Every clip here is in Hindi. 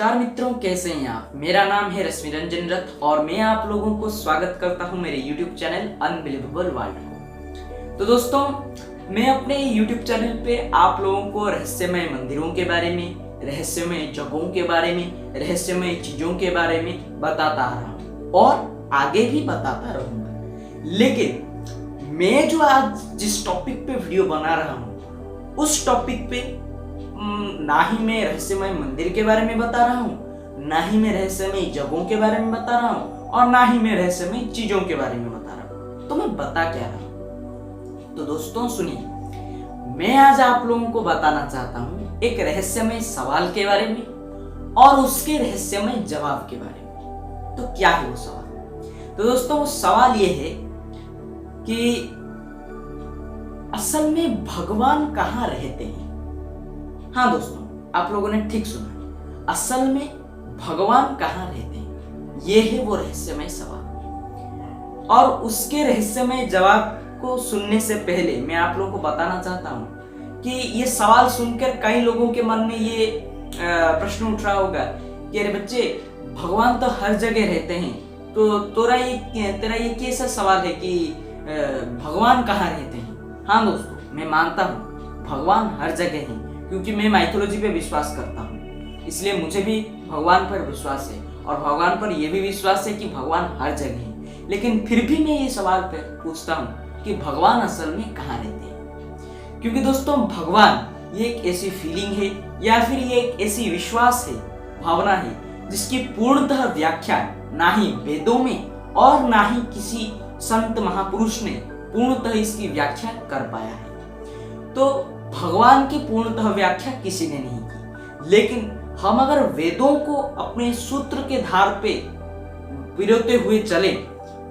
नमस्कार मित्रों, कैसे हैं आप। मेरा नाम है रश्मि रंजन रथ और मैं आप लोगों को स्वागत करता हूं मेरे YouTube चैनल अनबिलीवेबल वर्ल्ड को। तो दोस्तों, मैं अपने YouTube चैनल पे आप लोगों को रहस्यमय मंदिरों के बारे में, रहस्यमय जगहों के बारे में, रहस्यमय चीजों के बारे में बताता आ रहा हूँ और आगे भी बताता रहूंगा। लेकिन मैं जो आज जिस टॉपिक पे वीडियो बना रहा हूँ उस टॉपिक पे ना ही मैं रहस्यमय मंदिर के बारे में बता रहा हूँ, ना ही मैं रहस्यमय जगहों के बारे में बता रहा हूँ और ना ही मैं रहस्यमय चीजों के बारे में बता रहा हूँ। तो मैं बता क्या रहा हूँ? तो दोस्तों सुनिए, मैं आज आप लोगों को बताना चाहता हूँ एक रहस्यमय सवाल के बारे में और उसके रहस्यमय जवाब के बारे में। तो क्या है वो सवाल? तो दोस्तों वो सवाल ये है कि असल में भगवान कहाँ रहते हैं। हाँ दोस्तों, आप लोगों ने ठीक सुना, असल में भगवान कहाँ रहते हैं, ये है वो रहस्यमय सवाल। और उसके रहस्यमय जवाब को सुनने से पहले मैं आप लोगों को बताना चाहता हूँ कि ये सवाल सुनकर कई लोगों के मन में ये प्रश्न उठ रहा होगा कि अरे बच्चे, भगवान तो हर जगह रहते हैं, तो तेरा ये कैसा सवाल है कि भगवान कहाँ रहते हैं। हाँ दोस्तों, मैं मानता हूँ भगवान हर जगह है, क्योंकि मैं माइथोलॉजी पे विश्वास करता हूँ, इसलिए मुझे भी भगवान पर विश्वास है और भगवान पर यह भी विश्वास है कि भगवान हर जगह है। लेकिन फिर भी मैं ये सवाल पूछता हूँ कि भगवान असल में कहाँ रहते हैं। क्योंकि दोस्तों, भगवान ये एक ऐसी फीलिंग है या फिर ये एक ऐसी विश्वास है, भावना है, जिसकी पूर्णतः व्याख्या ना ही वेदों में और ना ही किसी संत महापुरुष ने पूर्णतः इसकी व्याख्या कर पाया है। तो भगवान की पूर्णतः व्याख्या किसी ने नहीं की, लेकिन हम अगर वेदों को अपने सूत्र के धार पे पिरोते हुए चले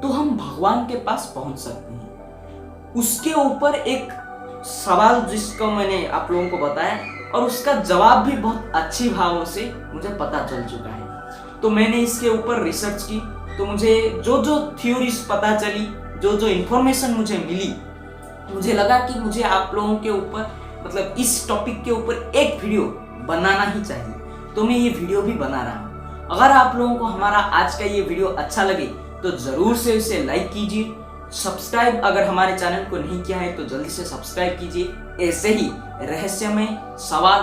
तो हम भगवान के पास पहुंच सकते हैं। उसके ऊपर एक सवाल जिसको मैंने आप लोगों को बताया और उसका जवाब भी बहुत अच्छी भावों से मुझे पता चल चुका है। तो मैंने इसके ऊपर रिसर्च की, तो मुझे जो जो थ्योरीज पता चली, जो जो इंफॉर्मेशन मुझे मिली, मुझे लगा कि मुझे आप लोगों के ऊपर मतलब इस टॉपिक के ऊपर एक वीडियो बनाना ही चाहिए। तो मैं ये वीडियो भी बना रहा हूँ। अगर आप लोगों को हमारा आज का ये वीडियो अच्छा लगे तो जरूर से इसे लाइक कीजिए। सब्सक्राइब अगर हमारे चैनल को नहीं किया है तो जल्दी से सब्सक्राइब कीजिए, ऐसे ही रहस्यमय सवाल,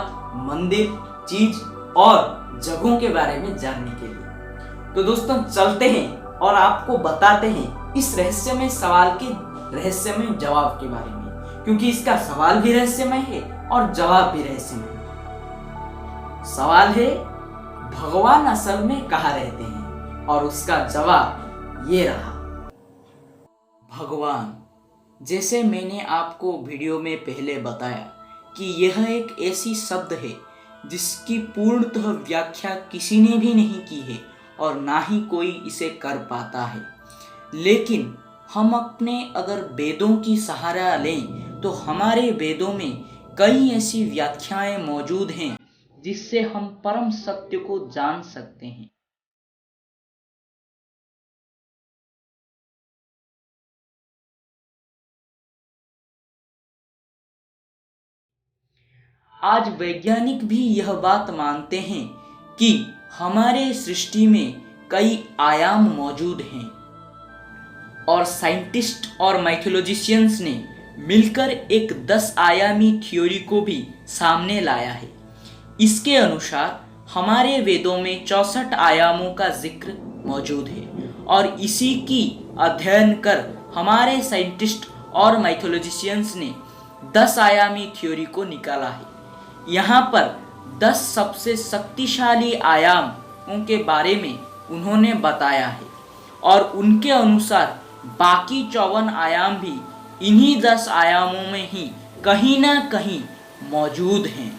मंदिर, चीज और जगहों के बारे में जानने के लिए। तो दोस्तों चलते हैं और आपको बताते हैं इस रहस्यमय सवाल के रहस्यमय जवाब के बारे में, क्योंकि इसका सवाल भी रहस्यमय है और जवाब भी रहस्यमय है। सवाल है भगवान असल में कहाँ रहते हैं और उसका जवाब ये रहा। भगवान, जैसे मैंने आपको वीडियो में पहले बताया कि यह एक ऐसी शब्द है जिसकी पूर्णतः व्याख्या किसी ने भी नहीं की है और ना ही कोई इसे कर पाता है। लेकिन हम अपने अगर वेदों की सहारा लें तो हमारे वेदों में कई ऐसी व्याख्याएं मौजूद हैं जिससे हम परम सत्य को जान सकते हैं। आज वैज्ञानिक भी यह बात मानते हैं कि हमारे सृष्टि में कई आयाम मौजूद हैं और साइंटिस्ट और माइथोलॉजिशियंस ने मिलकर एक 10 आयामी थ्योरी को भी सामने लाया है। इसके अनुसार हमारे वेदों में 64 आयामों का जिक्र मौजूद है और इसी की अध्ययन कर हमारे साइंटिस्ट और माइथोलॉजिशियंस ने 10 आयामी थ्योरी को निकाला है। यहाँ पर 10 सबसे शक्तिशाली आयामों के बारे में उन्होंने बताया है और उनके अनुसार बाकी 54 आयाम भी इन्हीं 10 आयामों में ही कहीं ना कहीं मौजूद हैं।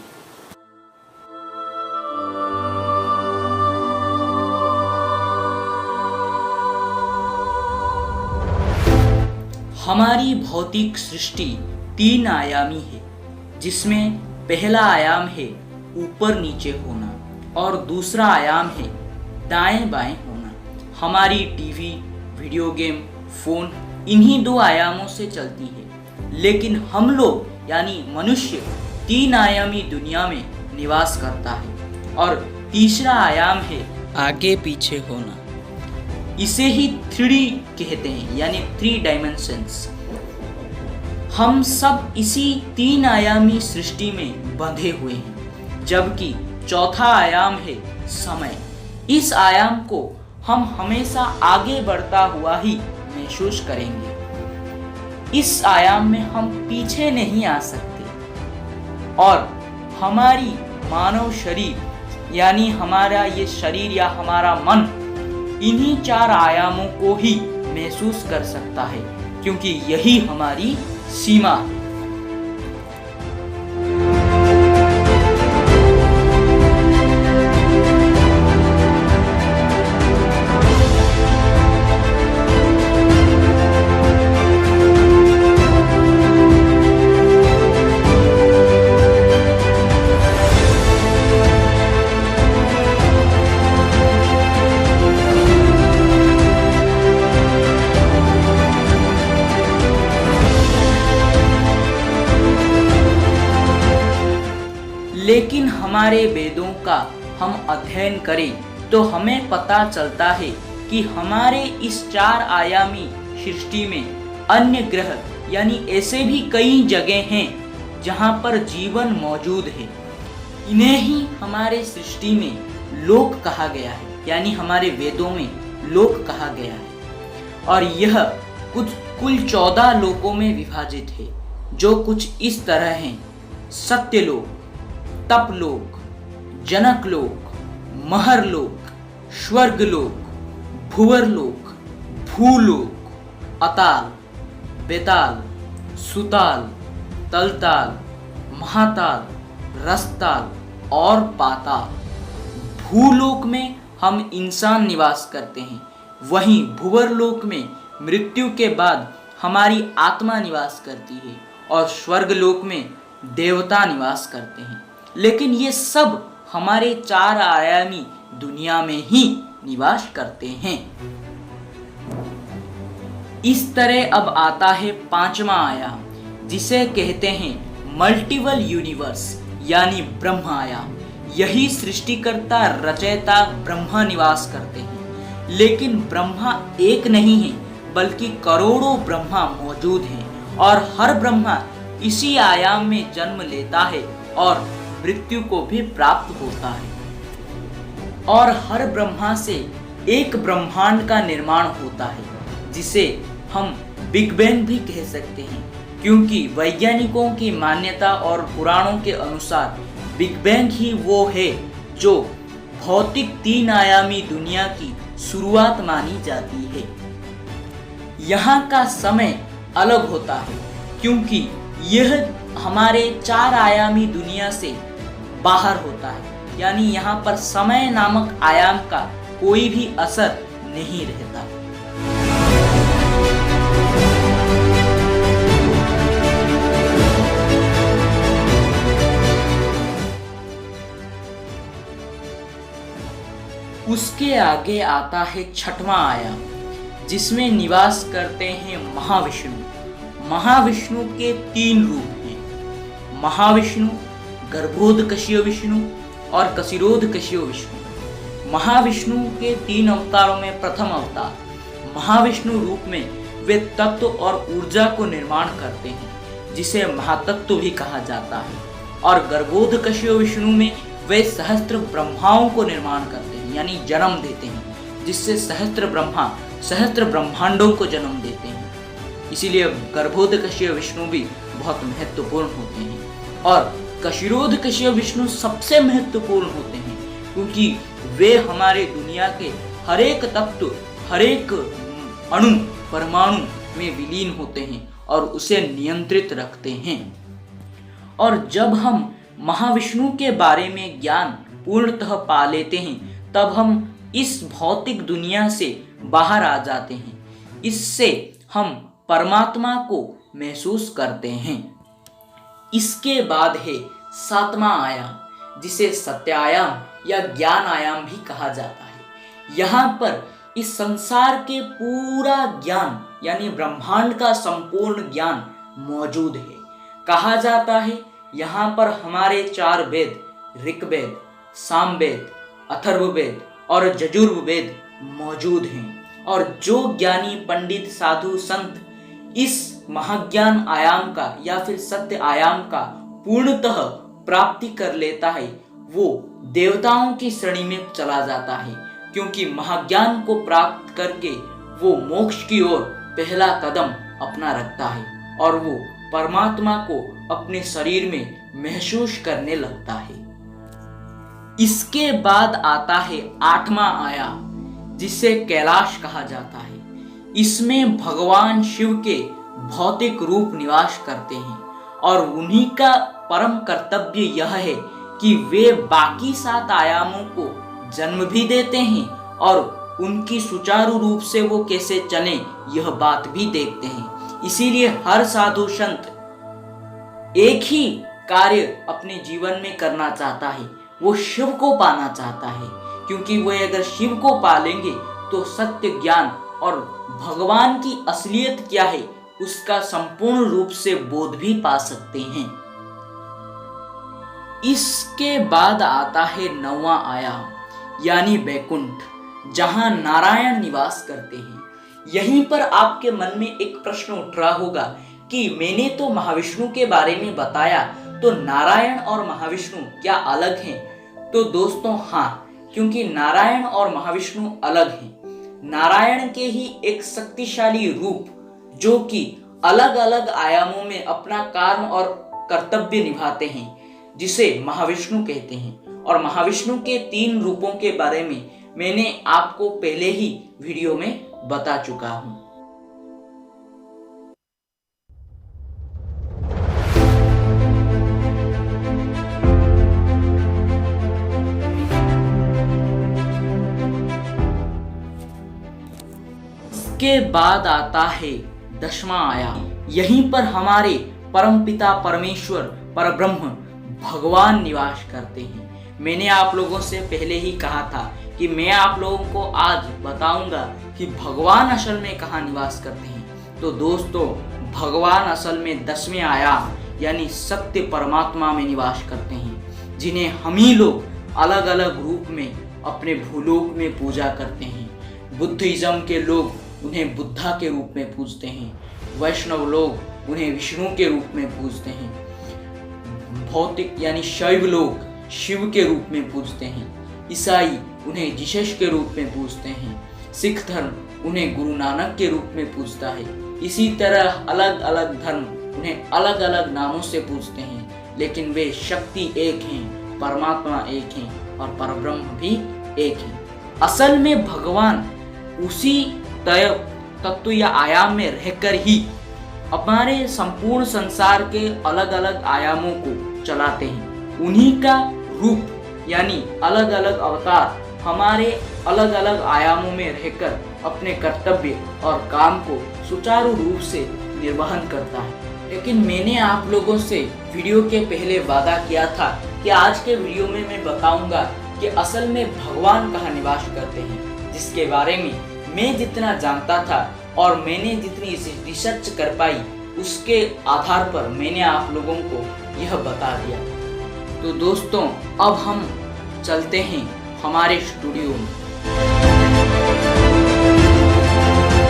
हमारी भौतिक सृष्टि 3 आयामी है, जिसमें पहला आयाम है ऊपर नीचे होना और दूसरा आयाम है दाएं बाएं होना। हमारी टीवी, वीडियो गेम, फोन इन्हीं 2 आयामों से चलती है, लेकिन हम लोग यानी मनुष्य 3 आयामी दुनिया में निवास करता है और तीसरा आयाम है आगे पीछे होना। इसे ही 3D कहते हैं, यानी 3 डायमेंशंस। हम सब इसी 3 आयामी सृष्टि में बंधे हुए हैं, जबकि चौथा आयाम है समय। इस आयाम को हम हमेशा आगे बढ़ता हुआ ही महसूस करेंगे। इस आयाम में हम पीछे नहीं आ सकते और हमारी मानव शरीर यानी हमारा ये शरीर या हमारा मन इन्हीं 4 आयामों को ही महसूस कर सकता है, क्योंकि यही हमारी सीमा है। लेकिन हमारे वेदों का हम अध्ययन करें तो हमें पता चलता है कि हमारे इस 4 आयामी सृष्टि में अन्य ग्रह यानी ऐसे भी कई जगह हैं जहां पर जीवन मौजूद है। इन्हें ही हमारे सृष्टि में लोक कहा गया है, यानी हमारे वेदों में लोक कहा गया है। और यह कुल 14 लोकों में विभाजित है, जो कुछ इस तरह हैं: सत्यलोक, तपलोक, जनकलोक, महरलोक, स्वर्गलोक, भुवरलोक, भूलोक, अताल, बेताल, सुताल, तलताल, महाताल, रसताल और पाताल। भूलोक में हम इंसान निवास करते हैं, वहीं भुवरलोक में मृत्यु के बाद हमारी आत्मा निवास करती है और स्वर्गलोक में देवता निवास करते हैं। लेकिन ये सब हमारे 4 आयामी दुनिया में ही निवास करते हैं। इस तरह अब आता है 5वां आयाम, जिसे कहते हैं मल्टीपल यूनिवर्स यानी ब्रह्म आयाम। यही सृष्टिकर्ता रचयिता ब्रह्मा निवास करते हैं। लेकिन ब्रह्मा एक नहीं है, बल्कि करोड़ों ब्रह्मा मौजूद हैं और हर ब्रह्मा इसी आयाम में जन्म लेता है और मृत्यु को भी प्राप्त होता है। और हर ब्रह्मा से एक ब्रह्मांड का निर्माण होता है, जिसे हम बिग बैंग भी कह सकते हैं, क्योंकि वैज्ञानिकों की मान्यता और पुराणों के अनुसार बिग बैंग ही वो है जो भौतिक 3 आयामी दुनिया की शुरुआत मानी जाती है। यहाँ का समय अलग होता है, क्योंकि यह हमारे 4 आयामी दुनिया से बाहर होता है, यानी यहाँ पर समय नामक आयाम का कोई भी असर नहीं रहता। उसके आगे आता है 6वां आयाम, जिसमें निवास करते हैं महाविष्णु। महाविष्णु के 3 रूप हैं: महाविष्णु, गर्भोदकशीय विष्णु और कशिरोदकशीय विष्णु। महाविष्णु के 3 अवतारों में प्रथम अवतार महाविष्णु रूप में वे तत्व और ऊर्जा को निर्माण करते हैं, जिसे महातत्व भी कहा जाता है। और गर्भोदकशीय विष्णु में वे सहस्त्र ब्रह्माओं को निर्माण करते हैं, यानी जन्म देते हैं, जिससे सहस्त्र ब्रह्मा सहस्त्र ब्रह्मांडों को जन्म देते हैं। इसीलिए गर्भोदकशीय विष्णु भी बहुत महत्वपूर्ण होते हैं। और कशिरोदकशीय विष्णु सबसे महत्वपूर्ण होते हैं, क्योंकि वे हमारे दुनिया के हर एक तत्व, हर एक अणु परमाणु में विलीन होते हैं और उसे नियंत्रित रखते हैं। और जब हम महाविष्णु के बारे में ज्ञान पूर्णतः पा लेते हैं, तब हम इस भौतिक दुनिया से बाहर आ जाते हैं। इससे हम परमात्मा को महसूस करते हैं। इसके बाद है 7वां आयाम, जिसे सत्यायाम या ज्ञान आयाम भी कहा जाता है। यहाँ पर इस संसार के पूरा ज्ञान यानी ब्रह्मांड का संपूर्ण ज्ञान मौजूद है। कहा जाता है यहाँ पर हमारे 4 वेद ऋग्वेद, सामवेद, अथर्ववेद और यजुर्वेद मौजूद हैं और जो ज्ञानी पंडित साधु संत इस महाज्ञान आयाम का या फिर सत्य आयाम का पूर्णतः प्राप्ति कर लेता है वो देवताओं की श्रेणी में चला जाता है, क्योंकि महाज्ञान को प्राप्त करके वो मोक्ष की ओर पहला कदम अपना रखता है और वो परमात्मा को अपने शरीर में महसूस करने लगता है। इसके बाद आता है 8वां आयाम, जिसे कैलाश कहा जाता है। इसमें भगवान शिव के भौतिक रूप निवास करते हैं और उन्हीं का परम कर्तव्य यह है कि वे बाकी 7 आयामों को जन्म भी देते हैं और उनकी सुचारू रूप से वो कैसे चले यह बात भी देखते हैं। इसीलिए हर साधु संत एक ही कार्य अपने जीवन में करना चाहता है, वो शिव को पाना चाहता है, क्योंकि वे अगर शिव को पालेंगे तो सत्य ज्ञान और भगवान की असलियत क्या है उसका संपूर्ण रूप से बोध भी पा सकते हैं। इसके बाद आता है 9वां आयाम यानी वैकुंठ, जहां नारायण निवास करते हैं। यहीं पर आपके मन में एक प्रश्न उठ रहा होगा कि मैंने तो महाविष्णु के बारे में बताया, तो नारायण और महाविष्णु क्या अलग हैं? तो दोस्तों हाँ, क्योंकि नारायण और महाविष्णु अलग हैं। नारायण के ही एक शक्तिशाली रूप जो कि अलग अलग आयामों में अपना कार्य और कर्तव्य निभाते हैं, जिसे महाविष्णु कहते हैं। और महाविष्णु के 3 रूपों के बारे में मैंने आपको पहले ही वीडियो में बता चुका हूं। इसके बाद आता है 10वां आयाम। यहीं पर हमारे परमपिता परमेश्वर परब्रह्म भगवान निवास करते हैं। मैंने आप लोगों से पहले ही कहा था कि मैं आप लोगों को आज बताऊंगा कि भगवान असल में कहाँ निवास करते हैं। तो दोस्तों भगवान असल में 10वें आयाम यानी सत्य परमात्मा में निवास करते हैं, जिन्हें हम ही लोग अलग अलग रूप में अपने भूलोक में पूजा करते हैं। बुद्धिज्म के लोग उन्हें बुद्धा के रूप में पूजते हैं, वैष्णव लोग उन्हें विष्णु के रूप में पूजते हैं, भौतिक यानी शैव लोग शिव के रूप में पूजते हैं, ईसाई उन्हें जीसस के रूप में पूजते हैं, सिख धर्म उन्हें गुरु नानक के रूप में पूजता है। इसी तरह अलग अलग धर्म उन्हें अलग अलग नामों से पूजते हैं, लेकिन वे शक्ति एक हैं, परमात्मा एक हैं और परब्रह्म भी एक हैं। असल में भगवान उसी तत्व या आयाम में रहकर ही हमारे संपूर्ण संसार के अलग अलग आयामों को चलाते हैं। उन्हीं का रूप यानी अलग अलग अवतार हमारे अलग अलग आयामों में रहकर अपने कर्तव्य और काम को सुचारू रूप से निर्वहन करता है। लेकिन मैंने आप लोगों से वीडियो के पहले वादा किया था कि आज के वीडियो में मैं बताऊंगा कि असल में भगवान कहाँ निवास करते हैं, जिसके बारे में मैं जितना जानता था और मैंने जितनी रिसर्च कर पाई उसके आधार पर मैंने आप लोगों को यह बता दिया। तो दोस्तों अब हम चलते हैं हमारे स्टूडियो में।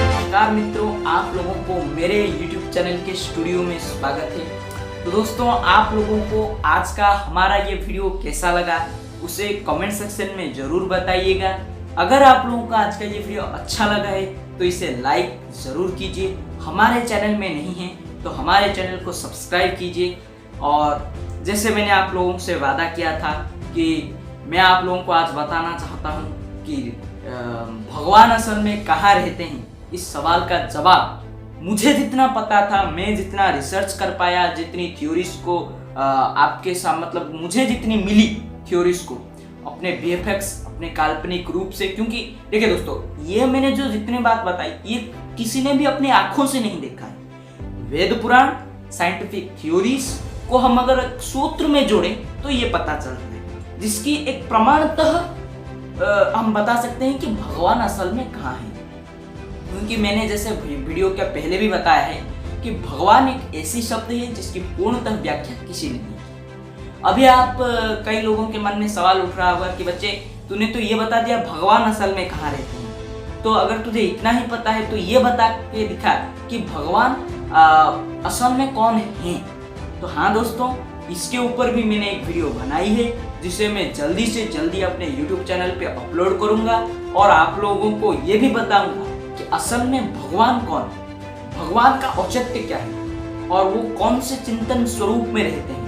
नमस्कार मित्रों, आप लोगों को मेरे YouTube चैनल के स्टूडियो में स्वागत है। तो दोस्तों आप लोगों को आज का हमारा ये वीडियो कैसा लगा उसे कमेंट सेक्शन में जरूर बताइएगा। अगर आप लोगों को आज का ये वीडियो अच्छा लगा है तो इसे लाइक ज़रूर कीजिए। हमारे चैनल में नहीं है तो हमारे चैनल को सब्सक्राइब कीजिए। और जैसे मैंने आप लोगों से वादा किया था कि मैं आप लोगों को आज बताना चाहता हूँ कि भगवान असल में कहाँ रहते हैं, इस सवाल का जवाब मुझे जितना पता था, मैं जितना रिसर्च कर पाया, जितनी थ्योरीज को आपके साथ मतलब मुझे जितनी मिली थ्योरीज को अपने VFX अपने काल्पनिक रूप से, क्योंकि देखिए दोस्तों ये मैंने जो जितनी बात बताई ये किसी ने भी अपनी आंखों से नहीं देखा है। वेद पुराण साइंटिफिक थ्योरीज को हम अगर सूत्र में जोड़ें तो ये पता चलता है, जिसकी एक प्रमाणतः हम बता सकते हैं कि भगवान असल में कहाँ है। क्योंकि मैंने जैसे वीडियो के पहले भी बताया है कि भगवान एक ऐसी शब्द है जिसकी पूर्णतः व्याख्या किसी ने नहीं की। अभी आप कई लोगों के मन में सवाल उठ रहा होगा कि बच्चे तूने तो ये बता दिया भगवान असल में कहाँ रहते हैं, तो अगर तुझे इतना ही पता है तो ये बता के दिखा कि भगवान असल में कौन है। तो हाँ दोस्तों, इसके ऊपर भी मैंने एक वीडियो बनाई है जिसे मैं जल्दी से जल्दी अपने YouTube चैनल पे अपलोड करूंगा और आप लोगों को ये भी बताऊंगा कि असल में भगवान कौन है, भगवान का औचित्य क्या है और वो कौन से चिंतन स्वरूप में रहते हैं।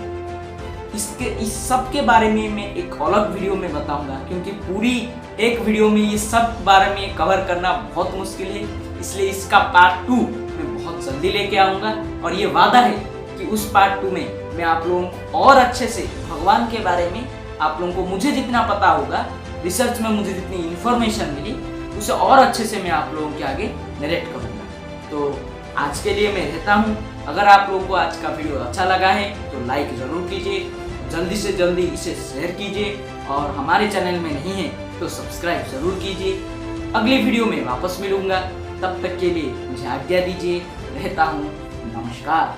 इस सब के बारे में मैं एक अलग वीडियो में बताऊंगा, क्योंकि पूरी एक वीडियो में ये सब बारे में कवर करना बहुत मुश्किल है। इसलिए इसका पार्ट 2 मैं बहुत जल्दी लेके आऊंगा और ये वादा है कि उस पार्ट 2 में मैं आप लोगों को और अच्छे से भगवान के बारे में, आप लोगों को मुझे जितना पता होगा, रिसर्च में मुझे जितनी इन्फॉर्मेशन मिली, उसे और अच्छे से मैं आप लोगों के आगे नरेट करूँगा। तो आज के लिए मैं रहता हूँ। अगर आप लोगों को आज का वीडियो अच्छा लगा है तो लाइक ज़रूर कीजिए, जल्दी से जल्दी इसे शेयर कीजिए और हमारे चैनल में नहीं है तो सब्सक्राइब ज़रूर कीजिए। अगली वीडियो में वापस मिलूंगा, तब तक के लिए मुझे आज्ञा दीजिए। रहता हूँ, नमस्कार।